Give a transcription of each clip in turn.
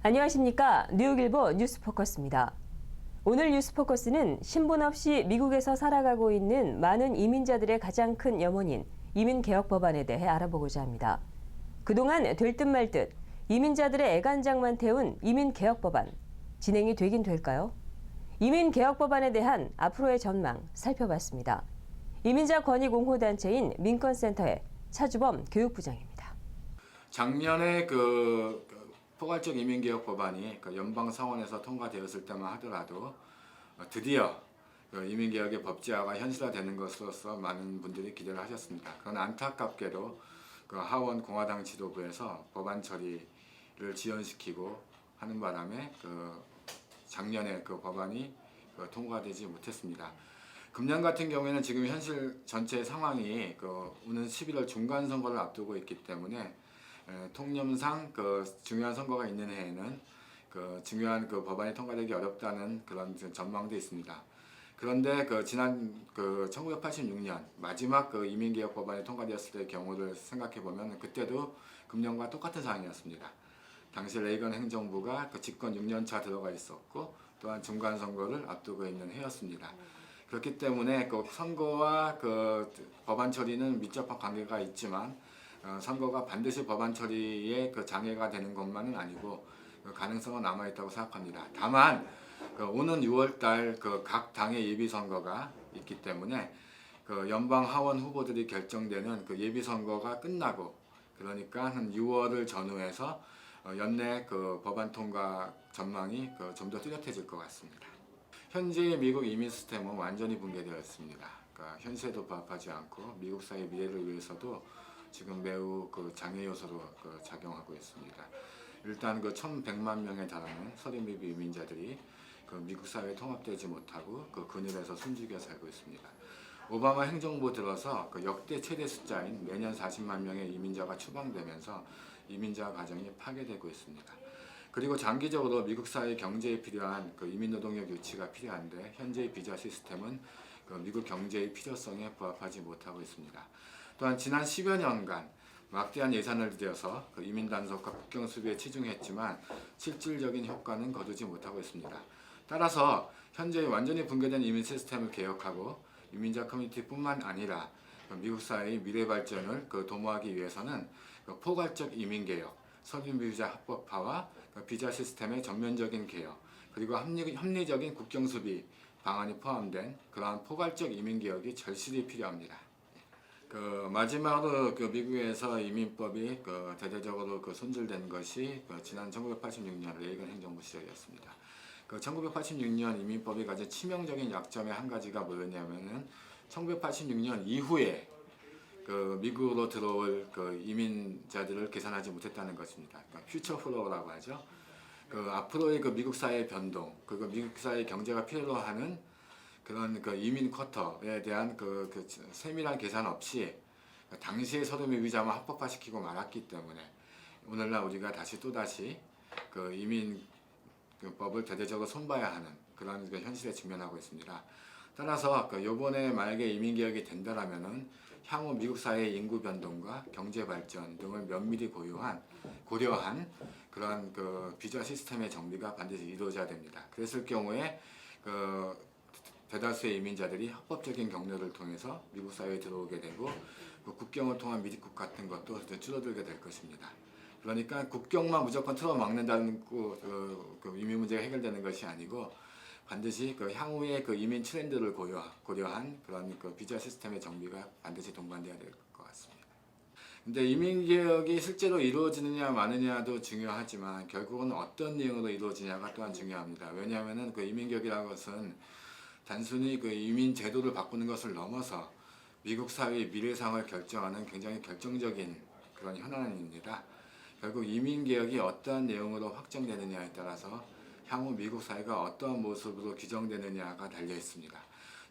안녕하십니까. 뉴욕일보 뉴스포커스입니다. 오늘 뉴스포커스는 신분 없이 미국에서 살아가고 있는 많은 이민자들의 가장 큰 염원인 이민개혁 법안에 대해 알아보고자 합니다. 그동안 될 듯 말 듯 이민자들의 애간장만 태운 이민개혁 법안, 진행이 되긴 될까요? 이민개혁 법안에 대한 앞으로의 전망 살펴봤습니다. 이민자 권익옹호단체인 민권센터의 차주범 교육부장입니다. 작년에 포괄적 이민개혁 법안이 연방 상원에서 통과되었을 때만 하더라도 드디어 이민개혁의 법제화가 현실화되는 것으로서 많은 분들이 기대를 하셨습니다. 그러나 안타깝게도 하원 공화당 지도부에서 법안 처리를 지연시키고 하는 바람에 작년에 법안이 통과되지 못했습니다. 금년 같은 경우에는 지금 현실 전체 상황이 오는 11월 중간 선거를 앞두고 있기 때문에 통념상 중요한 선거가 있는 해에는 중요한 법안이 통과되기 어렵다는 그런 전망도 있습니다. 그런데 지난 1986년 마지막 이민개혁 법안이 통과되었을 때의 경우를 생각해 보면 그때도 금년과 똑같은 상황이었습니다. 당시 레이건 행정부가 집권 6년차 들어가 있었고 또한 중간 선거를 앞두고 있는 해였습니다. 그렇기 때문에 선거와 법안 처리는 밀접한 관계가 있지만 선거가 반드시 법안 처리에 장애가 되는 것만은 아니고 가능성은 남아있다고 생각합니다. 다만 오는 6월달 각 당의 예비선거가 있기 때문에 연방 하원 후보들이 결정되는 예비선거가 끝나고 그러니까 한 6월을 전후해서 연내 법안 통과 전망이 좀 더 뚜렷해질 것 같습니다. 현재의 미국 이민 시스템은 완전히 붕괴되어 있습니다. 현실에도 부합하지 않고 미국 사회 미래를 위해서도 지금 매우 장애 요소로 작용하고 있습니다. 일단 1,100만 명에 달하는 서린 미국 이민자들이 미국 사회에 통합되지 못하고 그늘에서 숨죽여 살고 있습니다. 오바마 행정부 들어서 역대 최대 숫자인 매년 40만 명의 이민자가 추방되면서 이민자 가정이 파괴되고 있습니다. 그리고 장기적으로 미국 사회 경제에 필요한 이민 노동력 유치가 필요한데 현재의 비자 시스템은 미국 경제의 필요성에 부합하지 못하고 있습니다. 또한 지난 10여 년간 막대한 예산을 들여서 이민 단속과 국경 수비에 치중했지만 실질적인 효과는 거두지 못하고 있습니다. 따라서 현재 완전히 붕괴된 이민 시스템을 개혁하고 이민자 커뮤니티뿐만 아니라 미국 사회의 미래 발전을 도모하기 위해서는 포괄적 이민 개혁, 서민 비자 합법화와 비자 시스템의 전면적인 개혁, 그리고 합리적인 국경 수비 방안이 포함된 그러한 포괄적 이민 개혁이 절실히 필요합니다. 마지막으로 미국에서 이민법이 대대적으로 손질된 것이 지난 1986년 레이건 행정부 시절이었습니다. 1986년 이민법이 가진 치명적인 약점의 한 가지가 뭐였냐면은 1986년 이후에 미국으로 들어올 이민자들을 계산하지 못했다는 것입니다. 퓨처 플로우라고 하죠. 앞으로의 미국 사회의 변동, 그리고 미국 사회의 경제가 필요로 하는 그런 이민 쿼터에 대한 세밀한 계산 없이 당시의 서류 비자만 합법화시키고 말았기 때문에 오늘날 우리가 또다시 이민 법을 대대적으로 손봐야 하는 그런 현실에 직면하고 있습니다. 따라서 이번에 만약에 이민개혁이 된다라면은 향후 미국 사회의 인구 변동과 경제 발전 등을 면밀히 고려한 그러한 비자 시스템의 정비가 반드시 이루어져야 됩니다. 그랬을 경우에 대다수의 이민자들이 합법적인 경로를 통해서 미국 사회에 들어오게 되고 국경을 통한 미입국 같은 것도 줄어들게 될 것입니다. 그러니까 국경만 무조건 틀어막는다는 이민 문제가 해결되는 것이 아니고 반드시 향후의 이민 트렌드를 고려한 그런 비자 시스템의 정비가 반드시 동반되어야 될 것 같습니다. 근데 이민개혁이 실제로 이루어지느냐 마느냐도 중요하지만 결국은 어떤 내용으로 이루어지냐가 또한 중요합니다. 왜냐하면 이민개혁이라는 것은 단순히 이민 제도를 바꾸는 것을 넘어서 미국 사회의 미래상을 결정하는 굉장히 결정적인 그런 현안입니다. 결국 이민개혁이 어떠한 내용으로 확정되느냐에 따라서 향후 미국 사회가 어떠한 모습으로 규정되느냐가 달려 있습니다.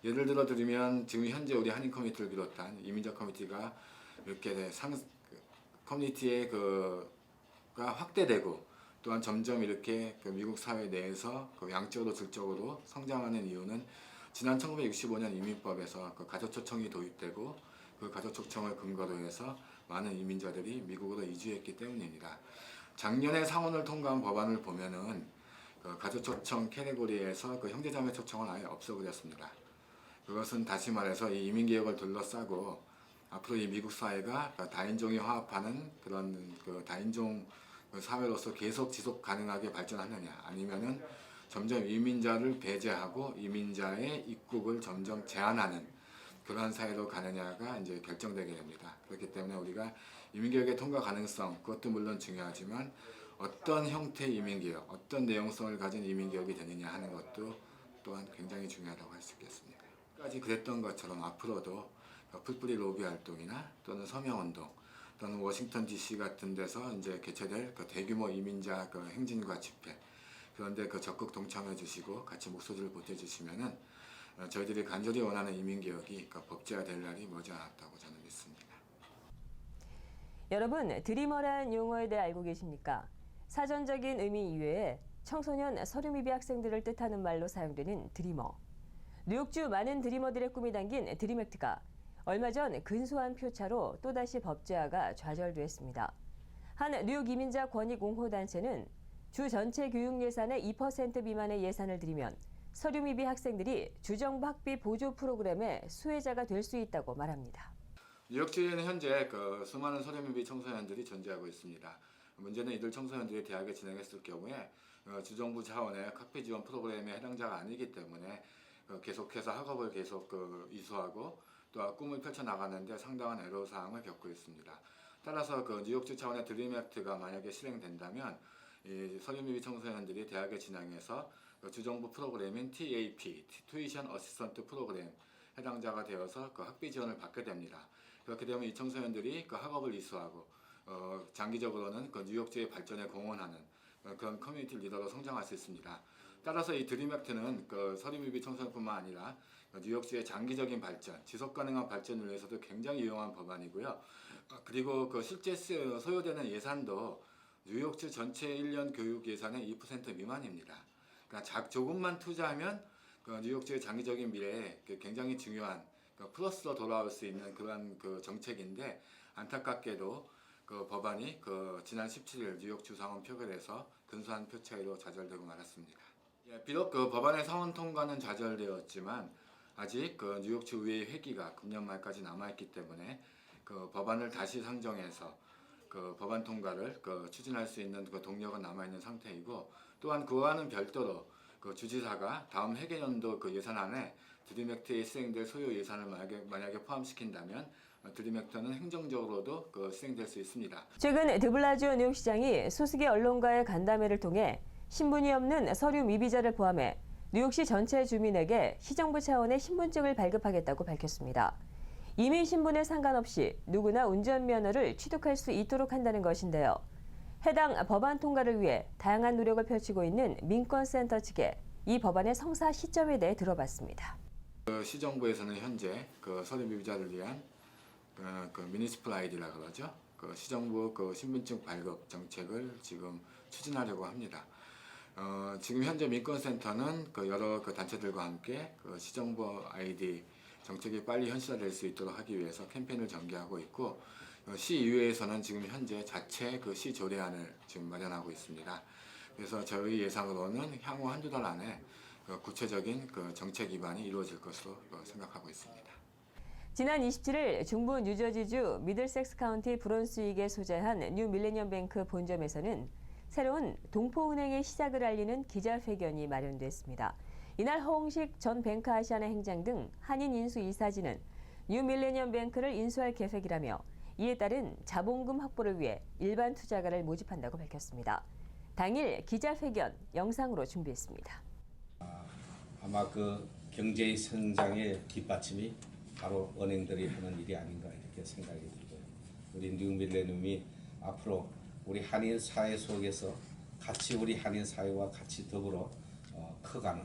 예를 들어 드리면 지금 현재 우리 한인 커뮤니티를 비롯한 이민자 커뮤니티가 이렇게 커뮤니티의 가 확대되고 또한 점점 이렇게 미국 사회 내에서 양적으로 질적으로 성장하는 이유는 지난 1965년 이민법에서 가족초청이 도입되고 그 가족초청을 근거로 해서 많은 이민자들이 미국으로 이주했기 때문입니다. 작년에 상원을 통과한 법안을 보면은 그 가족 초청 캐테고리에서 그 형제자매 초청을 아예 없애버렸습니다. 그것은 다시 말해서 이 이민개혁을 둘러싸고 앞으로 이 미국 사회가 다인종이 화합하는 그런 그 다인종 사회로서 계속 지속 가능하게 발전하느냐, 아니면은 점점 이민자를 배제하고 이민자의 입국을 점점 제한하는 그러한 사회로 가느냐가 이제 결정되게 됩니다. 그렇기 때문에 우리가 이민개혁의 통과 가능성, 그것도 물론 중요하지만 어떤 형태의 이민개혁, 어떤 내용성을 가진 이민개혁이 되느냐 하는 것도 또한 굉장히 중요하다고 할 수 있겠습니다. 까지 그랬던 것처럼 앞으로도 풀뿌리 로비 활동이나 또는 서명운동 또는 워싱턴 DC 같은 데서 이제 개최될 그 대규모 이민자 그 행진과 집회, 그런데 그 적극 동참해 주시고 같이 목소리를 보태주시면은 저희들이 간절히 원하는 이민개혁이 그 법제화될 날이 머지않았다고 저는 믿습니다. 여러분, 드리머란 용어에 대해 알고 계십니까? 사전적인 의미 이외에 청소년 서류미비 학생들을 뜻하는 말로 사용되는 드리머. 뉴욕주 많은 드리머들의 꿈이 담긴 드림 액트가 얼마 전 근소한 표차로 또다시 법제화가 좌절됐습니다. 한 뉴욕 이민자 권익옹호단체는 주 전체 교육 예산의 2% 미만의 예산을 들이면 서류미비 학생들이 주정부 학비 보조 프로그램의 수혜자가 될 수 있다고 말합니다. 뉴욕주에는 현재 그 수많은 서류미비 청소년들이 존재하고 있습니다. 문제는 이들 청소년들이 대학에 진학했을 경우에 주정부 차원의 학비 지원 프로그램에 해당자가 아니기 때문에 계속해서 학업을 계속 이수하고 또 꿈을 펼쳐 나가는데 상당한 애로사항을 겪고 있습니다. 따라서 그 뉴욕주 차원의 드림 액트가 만약에 실행된다면 이 서류미비 청소년들이 대학에 진학해서 주정부 프로그램인 TAP, Tuition Assistance 프로그램 해당자가 되어서 그 학비 지원을 받게 됩니다. 그렇게 되면 이 청소년들이 그 학업을 이수하고 장기적으로는 그 뉴욕주의 발전에 공헌하는 그런 커뮤니티 리더로 성장할 수 있습니다. 따라서 이 드림 액트는 그 서류미비 청소년뿐만 아니라 뉴욕주의 장기적인 발전, 지속 가능한 발전을 위해서도 굉장히 유용한 법안이고요. 그리고 그 실제 소요되는 예산도 뉴욕주 전체 1년 교육 예산의 2% 미만입니다. 그러니까 조금만 투자하면 그 뉴욕주의 장기적인 미래에 굉장히 중요한 플러스로 돌아올 수 있는 그런 그 정책인데, 안타깝게도 그 법안이 그 지난 17일 뉴욕주 상원 표결에서 근소한 표 차이로 좌절되고 말았습니다. 비록 그 법안의 상원 통과는 좌절되었지만 아직 그 뉴욕주 의회의 회기가 금년 말까지 남아있기 때문에 그 법안을 다시 상정해서 그 법안 통과를 그 추진할 수 있는 그 동력은 남아있는 상태이고, 또한 그와는 별도로 그 주지사가 다음 회계연도 그 예산안에 드림 액트에 시행될 소요 예산을 만약에 포함시킨다면 드림 액트는 행정적으로도 그 시행될 수 있습니다. 최근 드블라지오 뉴욕시장이 소수계 언론과의 간담회를 통해 신분이 없는 서류 미비자를 포함해 뉴욕시 전체 주민에게 시정부 차원의 신분증을 발급하겠다고 밝혔습니다. 이민 신분에 상관없이 누구나 운전면허를 취득할 수 있도록 한다는 것인데요. 해당 법안 통과를 위해 다양한 노력을 펼치고 있는 민권센터 측에 이 법안의 성사 시점에 대해 들어봤습니다. 그 시정부에서는 현재 그 서류 미비자를 위한 그 미니시플 아이디라 그러죠. 그 시정부 그 신분증 발급 정책을 지금 추진하려고 합니다. 지금 현재 민권센터는 그 여러 그 단체들과 함께 그 시정부 아이디 정책이 빨리 현실화될 수 있도록 하기 위해서 캠페인을 전개하고 있고, 시의회에서는 지금 현재 자체 그 시조례안을 지금 마련하고 있습니다. 그래서 저희 예상으로는 향후 한두 달 안에 그 구체적인 그 정책 입안이 이루어질 것으로 생각하고 있습니다. 지난 27일 중부 뉴저지주 미들섹스 카운티 브론스윅에 소재한 뉴 밀레니엄 뱅크 본점에서는 새로운 동포은행의 시작을 알리는 기자회견이 마련됐습니다. 이날 허홍식 전 뱅크 아시아나 행장 등 한인 인수 이사진은 뉴 밀레니엄 뱅크를 인수할 계획이라며 이에 따른 자본금 확보를 위해 일반 투자가를 모집한다고 밝혔습니다. 당일 기자회견 영상으로 준비했습니다. 아마 그 경제의 성장의 뒷받침이 바로 은행들이 하는 일이 아닌가 이렇게 생각이 들고요. 우리 뉴 밀레니엄이 앞으로 우리 한인 사회 속에서 같이 우리 한인 사회와 같이 더불어 커가는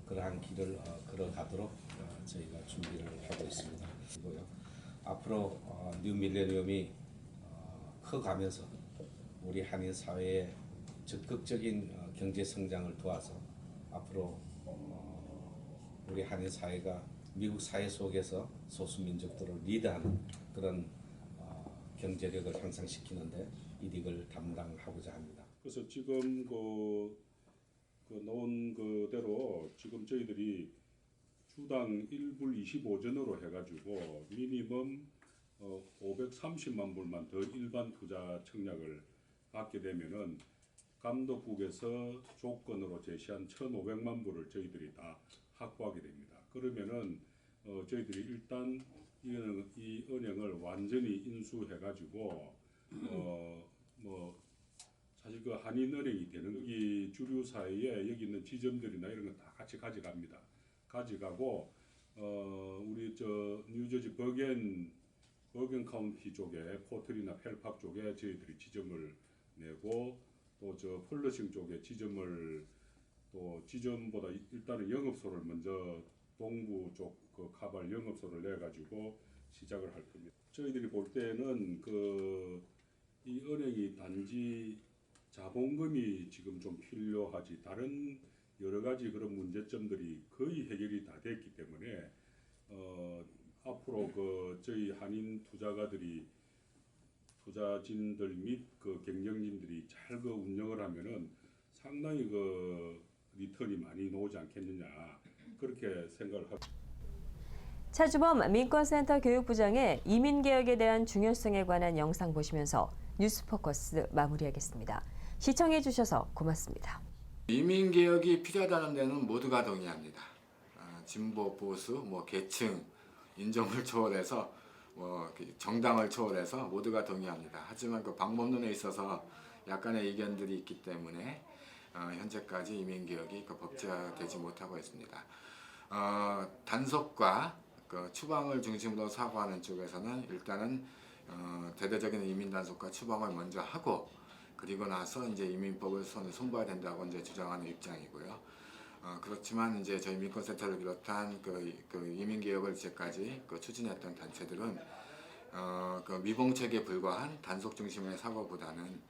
그러한 길을 걸어가도록 저희가 준비를 하고 있습니다. 그리고요, 앞으로 뉴 밀레니엄이 커가면서 우리 한인 사회의 적극적인 경제 성장을 도와서 앞으로 우리 한인 사회가 미국 사회 속에서 소수민족들을 리드하는 그런 경제력을 향상시키는데 이익을 담당하고자 합니다. 그래서 지금 그 놓은 그대로 지금 저희들이 주당 1불 25전으로 해가지고 미니멈 530만 불만 더 일반 투자 청약을 받게 되면은 감독국에서 조건으로 제시한 1,500만 불을 저희들이 다 확보하게 됩니다. 그러면은 저희들이 일단 이 은행을 완전히 인수해가지고 뭐 사실 그 한인은행이 되는 이 주류 사이에 여기 있는 지점들이나 이런 거 다 같이 가져갑니다. 가져가고 우리 저 뉴저지 버겐 카운티 쪽에 포트리나 펠팍 쪽에 저희들이 지점을 내고 또 저 펄러싱 쪽에 지점을 또 지점보다 일단은 영업소를 먼저 동부 쪽 그 카발 영업소를 내 가지고 시작을 할 겁니다. 저희들이 볼 때는 이 은행이 단지 자본금이 지금 좀 필요하지 다른 여러 가지 그런 문제점들이 거의 해결이 다 됐기 때문에 앞으로 저희 한인 투자진들 및 경영진들이 잘 운영을 하면은 상당히 리턴이 많이 나오지 않겠느냐 그렇게 생각을 합니다. 차주범 민권센터 교육부장의 이민개혁에 대한 중요성에 관한 영상 보시면서 뉴스포커스 마무리하겠습니다. 시청해주셔서 고맙습니다. 이민개혁이 필요하다는 데는 모두가 동의합니다. 진보, 보수, 계층, 인종을 초월해서 정당을 초월해서 모두가 동의합니다. 하지만 그 방법론에 있어서 약간의 이견들이 있기 때문에 현재까지 이민개혁이 법제화되지 못하고 있습니다. 단속과 추방을 중심으로 사고하는 쪽에서는 일단은 대대적인 이민 단속과 추방을 먼저 하고 그리고 나서 이제 이민법을 손봐야 된다고 이제 주장하는 입장이고요. 그렇지만 이제 저희 민권센터를 비롯한 이민개혁을 이제까지 추진했던 단체들은 미봉책에 불과한 단속 중심의 사고보다는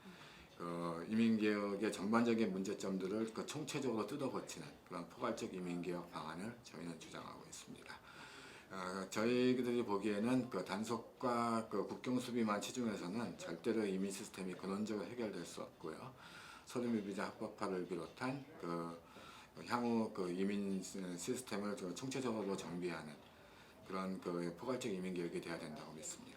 이민개혁의 전반적인 문제점들을 총체적으로 뜯어고치는 그런 포괄적 이민개혁 방안을 저희는 주장하고 있습니다. 저희들이 보기에는 단속과 국경수비만 치중해서는 절대로 이민 시스템이 근원적으로 해결될 수 없고요. 서류미비자 합법화를 비롯한 향후 이민 시스템을 총체적으로 정비하는 그런 포괄적 이민 개혁이 돼야 된다고 믿습니다.